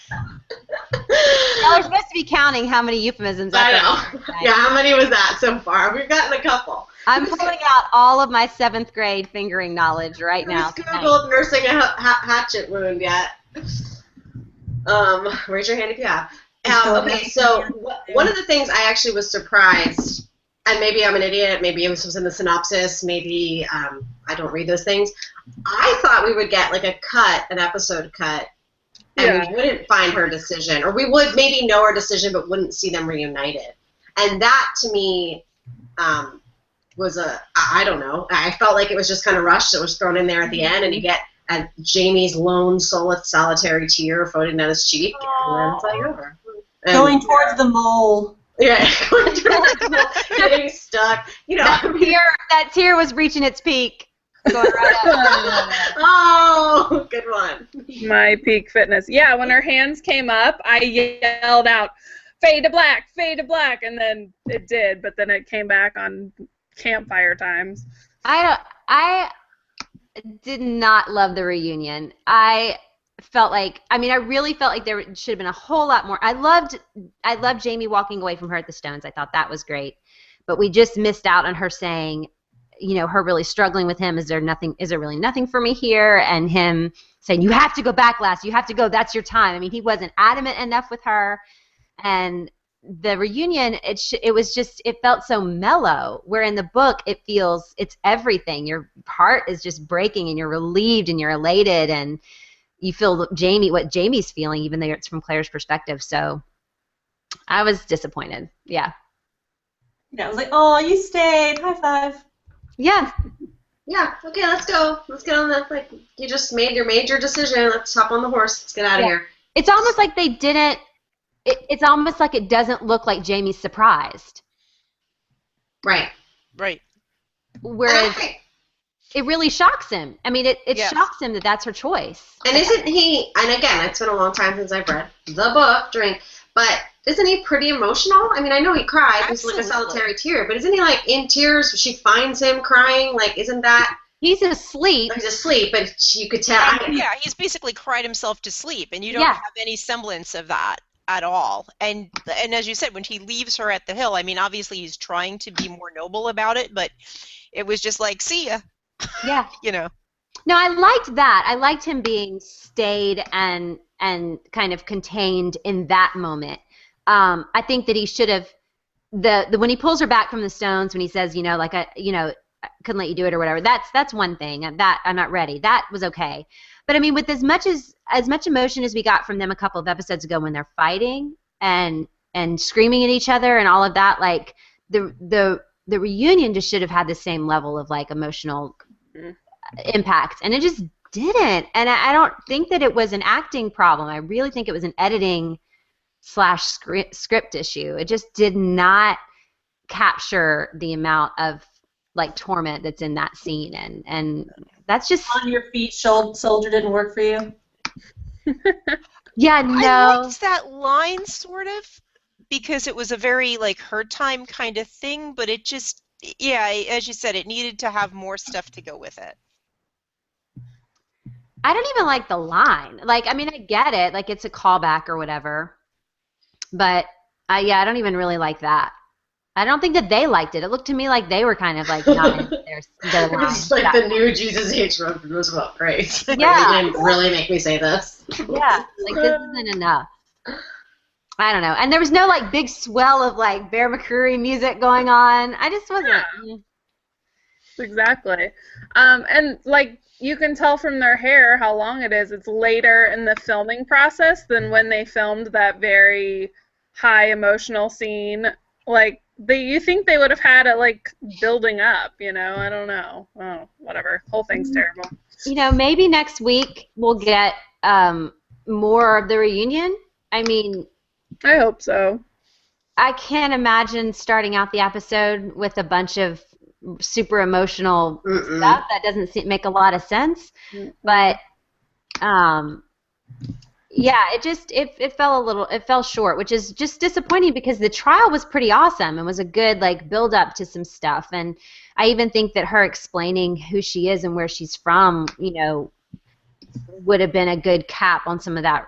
Y'all are supposed to be counting how many euphemisms I know. Yeah, how many was that so far? We've gotten a couple. I'm pulling out all of my 7th grade fingering knowledge right now. Just Googled nursing a hatchet wound yet. Raise your hand if you have. Okay, so one of the things I actually was surprised, and maybe I'm an idiot, maybe this was in the synopsis, maybe I don't read those things. I thought we would get like an episode cut, and we wouldn't find her decision, or we would maybe know her decision but wouldn't see them reunited. And that, to me, was I don't know. I felt like it was just kind of rushed. It was thrown in there at the end, and you get Jamie's lone solitary tear floating down his cheek, and then it's like over. Going towards the mole. Yeah, going towards the mole, getting stuck. That tear was reaching its peak. Going right up. Oh, good one. My peak fitness. Yeah, when her hands came up, I yelled out, fade to black, and then it did, but then it came back on campfire times. I did not love the reunion. I really felt like there should have been a whole lot more. I loved Jamie walking away from her at the Stones. I thought that was great. But we just missed out on her saying, her really struggling with him. Is there really nothing for me here? And him saying, you have to go back, lass. You have to go. That's your time. I mean, he wasn't adamant enough with her. And the reunion, it felt so mellow, where in the book it's everything. Your heart is just breaking, and you're relieved, and you're elated, and you feel what Jamie's feeling, even though it's from Claire's perspective. So I was disappointed. Yeah. Yeah, I was like, oh, you stayed. High five. Yeah. Yeah. Okay, let's go. Let's get on that. Like, you just made your major decision. Let's hop on the horse. Let's get out of here. It's almost like they didn't. it's almost like it doesn't look like Jamie's surprised. Right. Right. Whereas it really shocks him. I mean, it Yes. shocks him that that's her choice. And isn't he, and again, it's been a long time since I've read the book, but isn't he pretty emotional? I mean, I know he cried. He's like a Absolutely. solitary tear, but isn't he like in tears? She finds him crying. Like, isn't that, He's asleep. he's asleep, but you could tell. Yeah, he's basically cried himself to sleep, and you don't Yeah. have any semblance of that at all. And as you said, when he leaves her at the hill, I mean, obviously he's trying to be more noble about it, but it was just like, see ya, Yeah. you know. No, I liked that. I liked him being staid and kind of contained in that moment. I think that he should have when he pulls her back from the stones, when he says, like I couldn't let you do it or whatever. That's one thing. That I'm not ready. That was okay. But I mean, with as much emotion as we got from them a couple of episodes ago when they're fighting and screaming at each other and all of that, like the reunion just should have had the same level of like emotional impact, and it just didn't. And I don't think that it was an acting problem. I really think it was an editing / script issue. It just did not capture the amount of like torment that's in that scene, and that's just On your feet, soldier didn't work for you. yeah, I no. liked that line, sort of, because it was a very, like, her time kind of thing, but it just, yeah, as you said, it needed to have more stuff to go with it. I don't even like the line. Like, I mean, I get it, like it's a callback or whatever, but I don't even really like that. I don't think that they liked it. It looked to me like they were kind of like not into their line. It's like the new Jesus H. Roosevelt. Great. Yeah. You didn't really make me say this. Yeah, like this isn't enough. I don't know. And there was no like big swell of like Bear McCreary music going on. I just wasn't. Exactly. And like you can tell from their hair how long it is. It's later in the filming process than when they filmed that very high emotional scene. Like you think they would have had it like building up, I don't know. Oh, whatever. Whole thing's terrible. Maybe next week we'll get more of the reunion. I mean, I hope so. I can't imagine starting out the episode with a bunch of super emotional stuff. That doesn't make a lot of sense. But yeah, it fell short, which is just disappointing because the trial was pretty awesome and was a good like build up to some stuff. And I even think that her explaining who she is and where she's from, would have been a good cap on some of that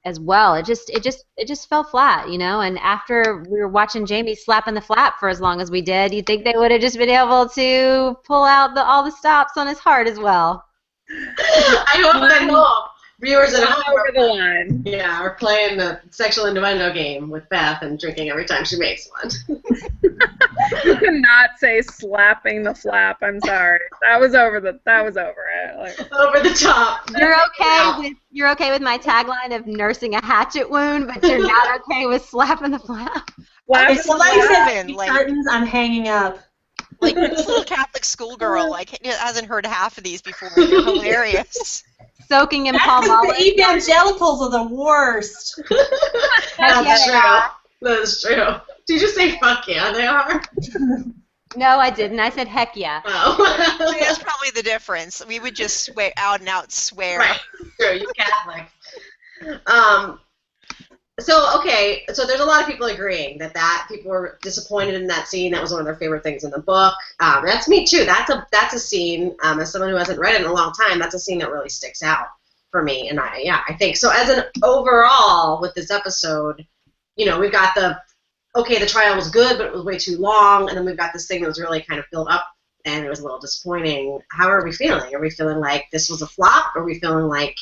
as well. It just fell flat, And after we were watching Jamie slapping the flap for as long as we did, you'd think they would have just been able to pull out all the stops on his heart as well. I hope that viewers at home over the line. Yeah, we're playing the sexual innuendo game with Beth and drinking every time she makes one. You cannot say slapping the flap. I'm sorry. That was over it. Like, over the top. You're okay with my tagline of nursing a hatchet wound, but you're not okay with slapping the flap. If somebody says like- curtains, I'm hanging up. Like this little Catholic schoolgirl, like hasn't heard half of these before. They're hilarious. Soaking in That's palm 'cause olive. the evangelicals are the worst. That's true. That is true. Did you just say fuck yeah, they are? No, I didn't. I said heck yeah. Oh. That's probably the difference. We would just swear out and out swear. Right. True, you Catholics. So there's a lot of people agreeing that people were disappointed in that scene. That was one of their favorite things in the book. That's me too. That's a scene, as someone who hasn't read it in a long time, that's a scene that really sticks out for me. And I think so. As an overall with this episode, we've got the trial was good, but it was way too long, and then we've got this thing that was really kind of built up, and it was a little disappointing. How are we feeling? Are we feeling like this was a flop? Are we feeling like...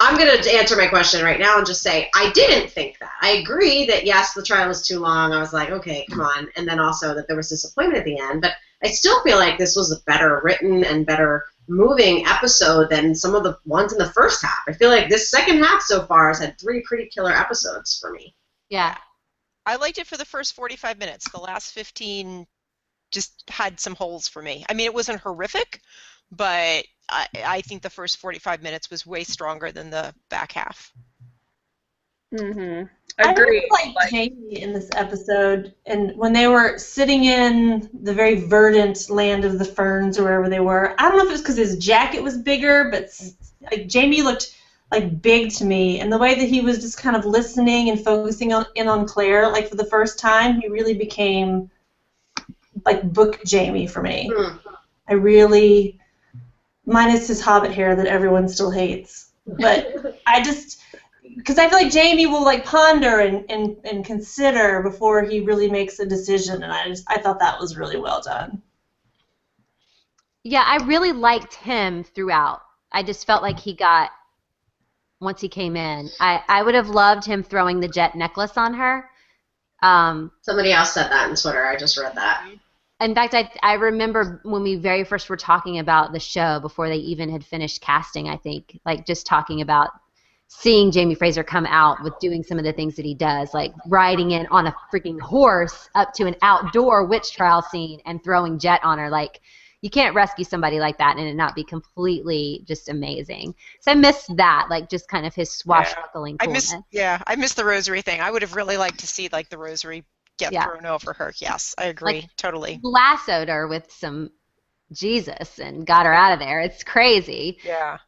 I'm going to answer my question right now and just say I didn't think that. I agree that, yes, the trial was too long. I was like, okay, come on. And then also that there was disappointment at the end. But I still feel like this was a better written and better moving episode than some of the ones in the first half. I feel like this second half so far has had 3 pretty killer episodes for me. Yeah. I liked it for the first 45 minutes. The last 15 just had some holes for me. I mean, it wasn't horrific, but I think the first 45 minutes was way stronger than the back half. Mm-hmm. I Agreed. really liked Jamie in this episode, and when they were sitting in the very verdant land of the ferns or wherever they were, I don't know if it was because his jacket was bigger, but like Jamie looked like big to me, and the way that he was just kind of listening and focusing in on Claire, like for the first time, he really became like book Jamie for me. I really, minus his hobbit hair that everyone still hates, but I just. Because I feel like Jamie will like ponder and consider before he really makes a decision, and I thought that was really well done. Yeah, I really liked him throughout. I just felt like he got, once he came in, I would have loved him throwing the jet necklace on her. Somebody else said that on Twitter. I just read that. In fact, I remember when we very first were talking about the show before they even had finished casting, I think, like just talking about seeing Jamie Fraser come out with doing some of the things that he does, like riding in on a freaking horse up to an outdoor witch trial scene and throwing jet on her. Like, you can't rescue somebody like that and it not be completely just amazing. So I missed that, like just kind of his swashbuckling coolness. I missed the rosary thing. I would have really liked to see like the rosary get thrown over her. Yes, I agree, like, totally. Lassoed her with some Jesus and got her out of there. It's crazy. Yeah.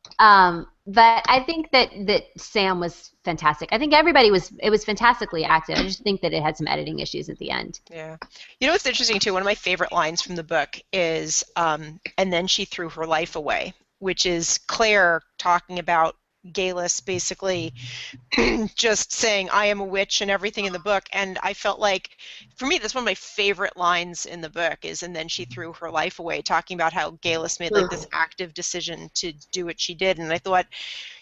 But I think that Sam was fantastic. I think it was fantastically acted. I just think that it had some editing issues at the end. Yeah. You know what's interesting too? One of my favorite lines from the book is, and then she threw her life away, which is Claire talking about Galis basically just saying, I am a witch and everything in the book. And I felt like, for me, that's one of my favorite lines in the book is, and then she threw her life away, talking about how Galis made like this active decision to do what she did. And I thought,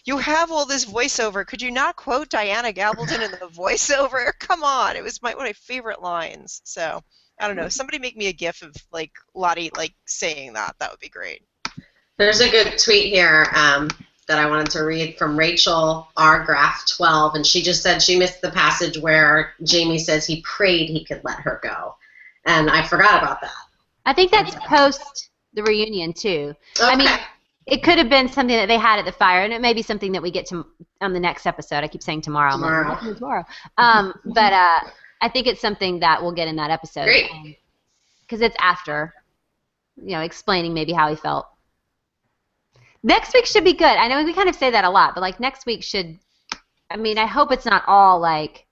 you have all this voiceover. Could you not quote Diana Gabaldon in the voiceover? Come on. It was one of my favorite lines. So, I don't know. Somebody make me a gif of like Lottie like saying that. That would be great. There's a good tweet here that I wanted to read from Rachel R. Graph 12, and she just said she missed the passage where Jamie says he prayed he could let her go, and I forgot about that. I think that's post the reunion too. Okay. I mean, it could have been something that they had at the fire, and it may be something that we get to on the next episode. I keep saying tomorrow. Tomorrow. But I think it's something that we'll get in that episode. Great. Because it's after, explaining maybe how he felt. Next week should be good. I know we kind of say that a lot, but like next week should, I hope it's not all like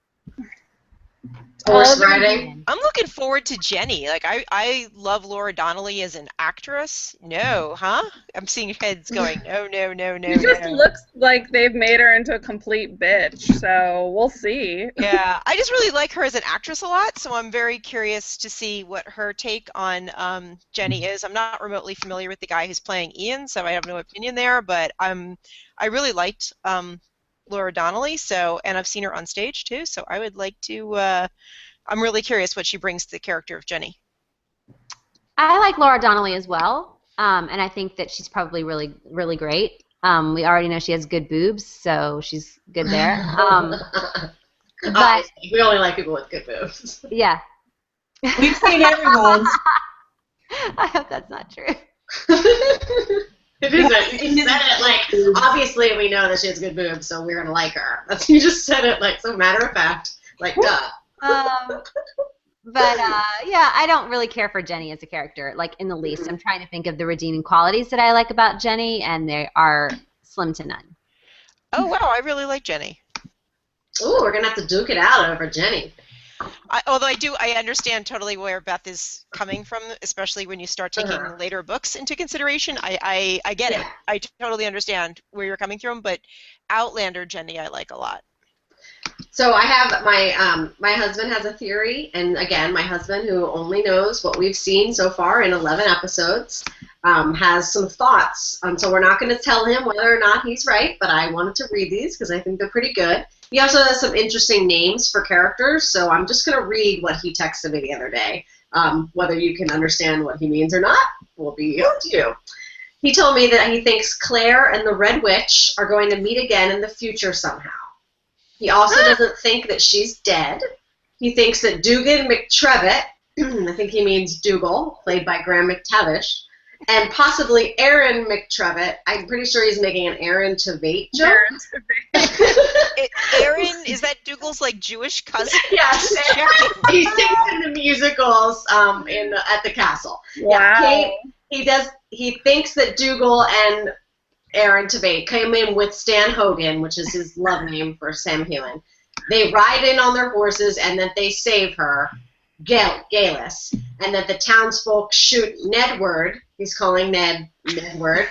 horse riding. I'm looking forward to Jenny. Like I love Laura Donnelly as an actress. No, huh? I'm seeing heads going, no. She just looks like they've made her into a complete bitch, so we'll see. Yeah, I just really like her as an actress a lot, so I'm very curious to see what her take on Jenny is. I'm not remotely familiar with the guy who's playing Ian, so I have no opinion there, but I really liked Laura Donnelly, and I've seen her on stage too, so I would like to, I'm really curious what she brings to the character of Jenny. I like Laura Donnelly as well, and I think that she's probably really, really great. We already know she has good boobs, so she's good there. But we only like people with good boobs. Yeah. We've seen everyone. I hope that's not true. It isn't. You said it like, obviously we know that she has good boobs, so we're going to like her. You just said it like so matter of fact, like duh. But yeah, I don't really care for Jenny as a character, like in the least. I'm trying to think of the redeeming qualities that I like about Jenny, and they are slim to none. Oh, wow, I really like Jenny. Ooh, we're going to have to duke it out over Jenny. Although I understand totally where Beth is coming from, especially when you start taking later books into consideration. I get it. I totally understand where you're coming from, but Outlander Jenny I like a lot. So I have my husband has a theory, and again, my husband, who only knows what we've seen so far in 11 episodes, has some thoughts. So we're not going to tell him whether or not he's right, but I wanted to read these because I think they're pretty good. He also has some interesting names for characters, so I'm just going to read what he texted me the other day. Whether you can understand what he means or not will be up to you. He told me that he thinks Claire and the Red Witch are going to meet again in the future somehow. He also doesn't think that she's dead. He thinks that Dugan McTrevitt, I think he means Dougal, played by Graham McTavish, and possibly Aaron McTrevitt. I'm pretty sure he's making an Aaron Tveit joke. Aaron, is that Dougal's like Jewish cousin? Yes, Just checking. he sings in the musicals at the castle. Wow. Yeah, he thinks that Dougal and Aaron Tveit came in with Stan Hogan, which is his love name for Sam Heughan. They ride in on their horses, and that they save her, Galis, and that the townsfolk shoot Nedward. He's calling Nedward.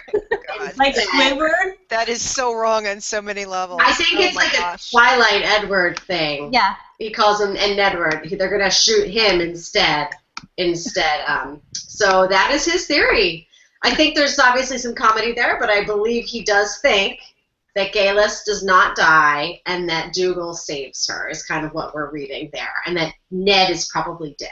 Like Squidward? That is so wrong on so many levels. I think it's like a Twilight Edward thing. Yeah. He calls him and Nedward. They're gonna shoot him instead. So that is his theory. I think there's obviously some comedy there, but I believe he does think that Galis does not die and that Dougal saves her is kind of what we're reading there, and that Ned is probably dead.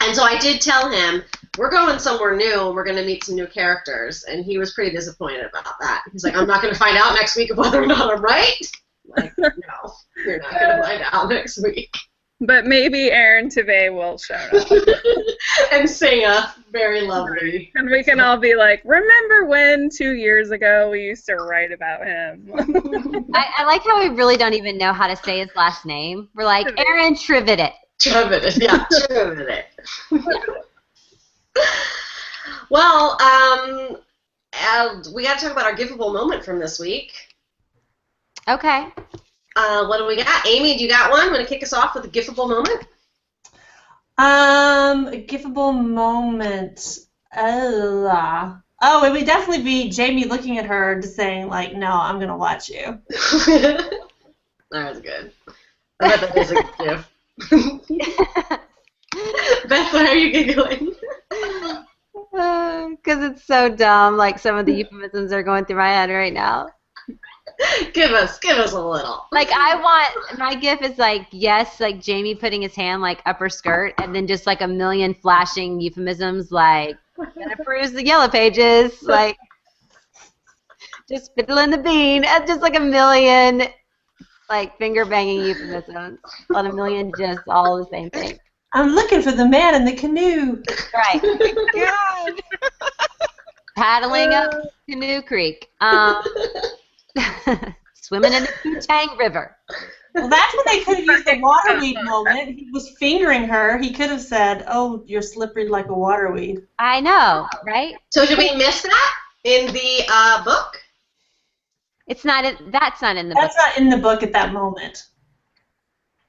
And so I did tell him, we're going somewhere new and we're going to meet some new characters, and he was pretty disappointed about that. He's like, I'm not going to find out next week whether or not I'm right. I'm like, no, you're not going to find out next week. But maybe Aaron Tveit will show up. And sing a very lovely. And we can all be like, remember when 2 years ago we used to write about him? I like how we really don't even know how to say his last name. We're like, Aaron Trividet. Trividet, yeah, Trividet. Well, we got to talk about our giveable moment from this week. Okay. What do we got? Amy, do you got one? Want to kick us off with a giveable moment? A giveable moment. Oh, it would definitely be Jamie looking at her just saying, like, no, I'm going to watch you. That was good. I bet that is a good gift. Beth, why are you giggling? Because it's so dumb, like some of the euphemisms are going through my head right now. Give us a little. Like, I want, my gif is like, yes, like Jamie putting his hand like upper skirt, and then just like a million flashing euphemisms like, gonna peruse the yellow pages, like, just fiddling the bean, and just like a million like finger banging euphemisms on a million just all the same thing. I'm looking for the man in the canoe. Right. God. Paddling up Canoe Creek. Swimming in the Koochang River. Well, that's when they could have used the waterweed moment. He was fingering her. He could have said, oh, you're slippery like a waterweed. I know, right? So did we miss that in the book? It's not. That's not in the book. That's not in the book at that moment.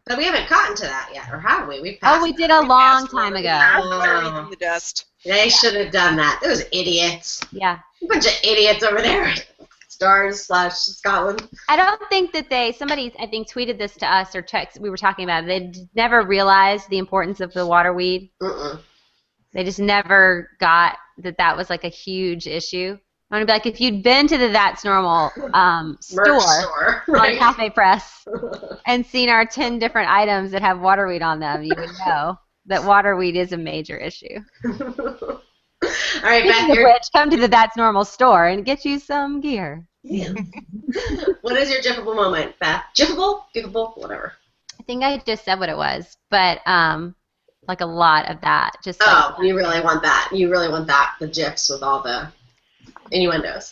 But we haven't gotten to that yet, or have we? We've passed. Oh, we did a long time ago. Buried in the dust. They should have done that. Those idiots. Yeah. A bunch of idiots over there. Stars/Scotland. I don't think that somebody, I think, tweeted this to us or we were talking about it. They never realized the importance of the waterweed. They just never got that was like a huge issue. I want to be like, if you'd been to the That's Normal store right? on Cafe Press and seen our 10 different items that have waterweed on them, you would know that waterweed is a major issue. All right, Beth, which, come to the That's Normal store and get you some gear. Yeah. What is your giftable moment, Beth? Giftable, whatever. I think I just said what it was, but like a lot of that. Just you really want that. You really want that, the gifs with all the innuendos.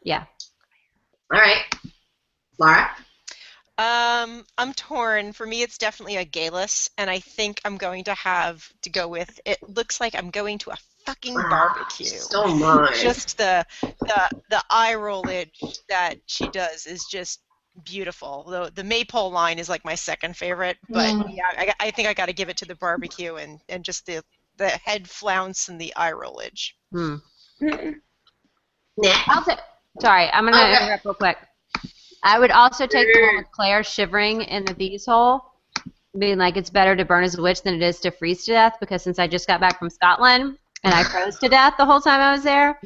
Yeah. All right. Laura? I'm torn. For me, it's definitely a Galis, and I think I'm going to have to go with, it looks like I'm going to a fucking barbecue. So much. Just the eye rollage that she does is just beautiful. The maypole line is like my second favorite, but yeah, I think I got to give it to the barbecue and just the head flounce and the eye rollage. Sorry, I'm going to interrupt real quick. I would also take the one with Claire shivering in the bee's hole, being like, it's better to burn as a witch than it is to freeze to death, because since I just got back from Scotland and I froze to death the whole time I was there,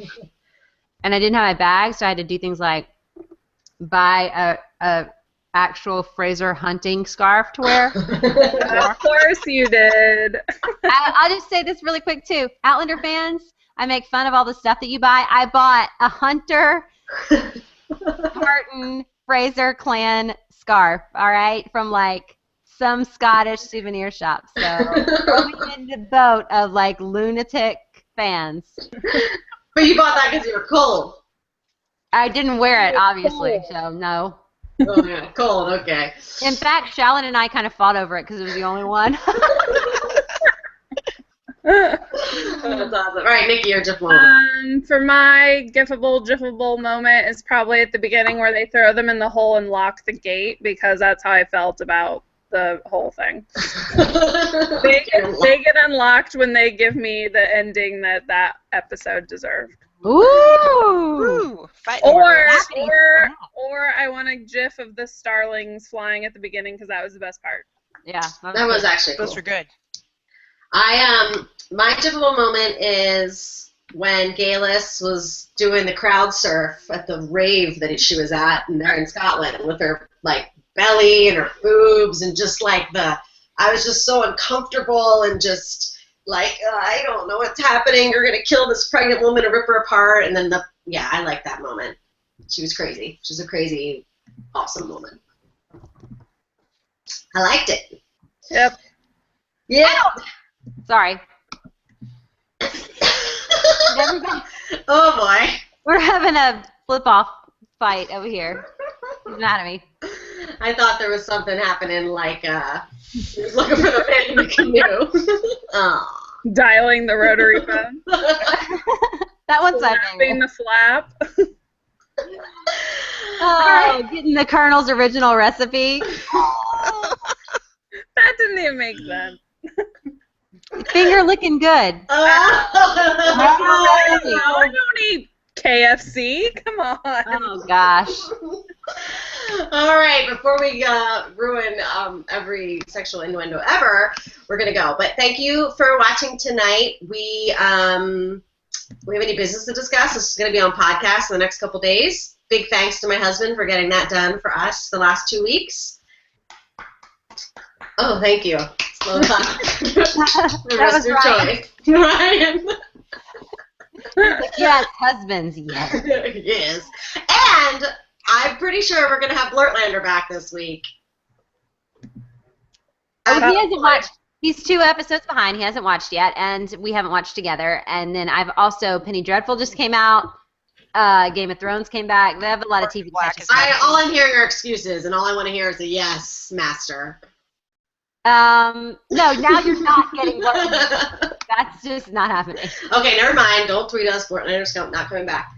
and I didn't have my bag, so I had to do things like buy a actual Fraser hunting scarf to wear. Of course you did. I'll just say this really quick, too. Outlander fans, I make fun of all the stuff that you buy. I bought a Hunter Martin Fraser clan scarf, all right, from like some Scottish souvenir shop. So we're in the boat of like lunatic fans. But you bought that because you were cold. I didn't wear it, obviously, so no. Oh, yeah, cold, okay. In fact, Shallon and I kind of fought over it because it was the only one. That's awesome. All right, Nikki, your GIF moment. For my GIFable moment is probably at the beginning where they throw them in the hole and lock the gate, because that's how I felt about the whole thing. They get unlocked when they give me the ending that episode deserved. Ooh! Ooh, fighting Or words. I want a GIF of the starlings flying at the beginning, because that was the best part. Yeah. That was actually cool. Those were good. My typical moment is when Galis was doing the crowd surf at the rave that she was at, and they're in Scotland, with her like belly and her boobs, and just like I was just so uncomfortable and just like I don't know what's happening. You're gonna kill this pregnant woman and rip her apart, and then I like that moment. She was crazy. She was a crazy, awesome woman. I liked it. Yep. Yeah. Sorry. Everybody, Oh boy. we're having a flip-off fight over here. He's mad at me. I thought there was something happening, like he was looking for the man in the canoe. Aw. Dialing the rotary phone. That one's my Flapping favorite. the flap. Oh, getting the Colonel's original recipe. That didn't even make sense. Finger looking good. I don't need KFC. Come on. Oh gosh. All right, before we ruin every sexual innuendo ever, we're gonna go. But thank you for watching tonight. We have any business to discuss. This is gonna be on podcast in the next couple days. Big thanks to my husband for getting that done for us the last 2 weeks. Oh, thank you. Slow clap. That was your Ryan. choice. Ryan. Yes, husbands, yes. Yes. And I'm pretty sure we're going to have Blurtlander back this week. Oh, he hasn't watched. He's 2 episodes behind. He hasn't watched yet, and we haven't watched together. And then I've also, Penny Dreadful just came out. Game of Thrones came back. They have a lot of TV Black catches. All I'm hearing are excuses, and all I want to hear is a yes, master. No, now you're not getting Blurtlander. That's just not happening. Okay, never mind. Don't tweet us. Blurtlander's not coming back.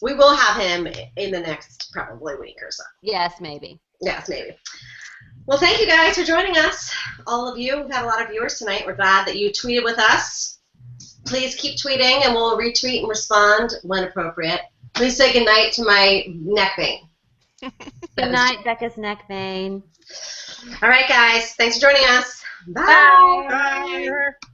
We will have him in the next probably week or so. Yes, maybe. Yes, maybe. Well, thank you guys for joining us. All of you. We've had a lot of viewers tonight. We're glad that you tweeted with us. Please keep tweeting, and we'll retweet and respond when appropriate. Please say goodnight to my neck vein. Good night, Becca's neck vein. All right, guys. Thanks for joining us. Bye. Bye.